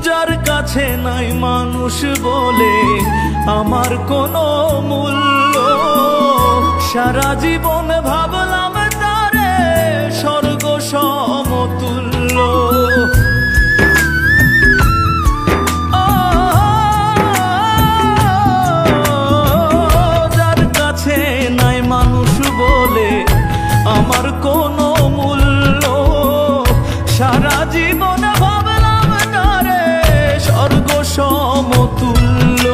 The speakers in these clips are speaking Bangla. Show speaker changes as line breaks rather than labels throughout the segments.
যার কাছে নাই মানুষ বলে আমার কোনো মূল্য, সারা জীবন ভাবলাম তারে স্বর্গ সমতুল্য। যার কাছে নাই মানুষ বলে আমার কোনো মূল্য, সারা জীবন ভাবলাম তারে স্বর্গ সমতুল্য।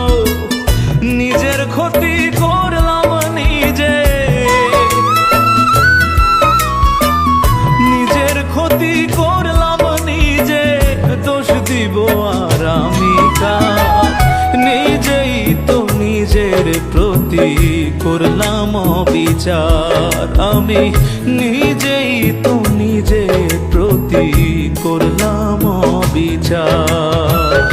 নিজের ক্ষতি করলাম নিজে, নিজের ক্ষতি করলাম নিজে, দোষ দিব আর আমি কার? নিজেই তো নিজের প্রতি করলাম অবিচার, আমি নিজেই তো নিজের প্রতি করলাম অবিচার।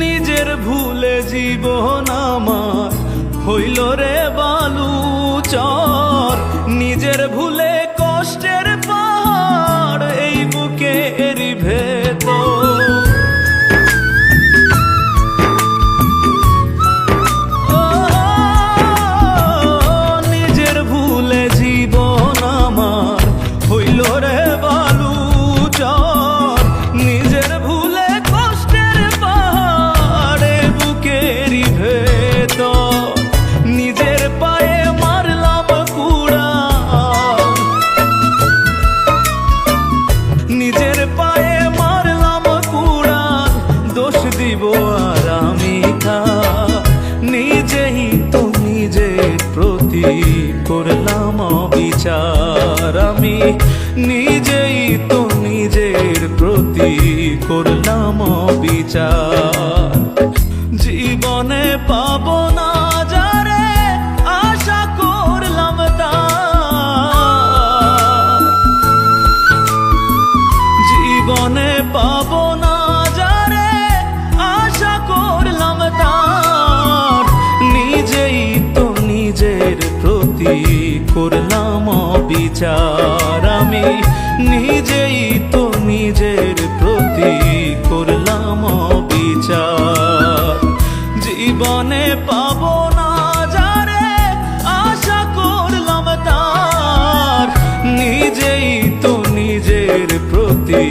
নিজের ভুলে জীবন আমার হইল রে বালুচর, নিজের ভুলে কষ্টের পাহাড় এই বুকের ভেতর। নিজের ভুলে জীবন আমার হইল রে বালুচর, নিজের ভুলে কষ্টের পাহাড়ে বুকের ভেতর। নিজের পায়ে মারলাম কুড়াল, নিজের পায়ে মারলাম কুড়াল, দোষ দিব আর আমি কার? নিজেই তো নিজের প্রতি করলাম অবিচার, আমি নিজেই তো নিজের প্রতি করলাম অবিচার। জীবনে পাবো না যারে আশা করলাম তার, জীবনে পাবো না যারে আশা করলাম তার। নিজেই তো নিজের প্রতি করলাম অবিচার, আমি নিজেই তো নিজের প্রতি করলাম অবিচার। জীবনে পাবো না যারে আশা করলাম তার, নিজেই তো নিজের প্রতি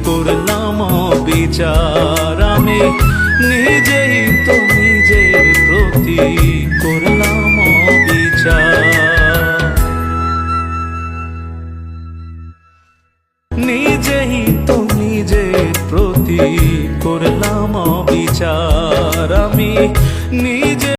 করলাম অবিচার, আমি নিজেই তো নিজের প্রতি করলাম অবিচার। নিজেই তো নিজের প্রতি করলাম অবিচার, আমি নিজে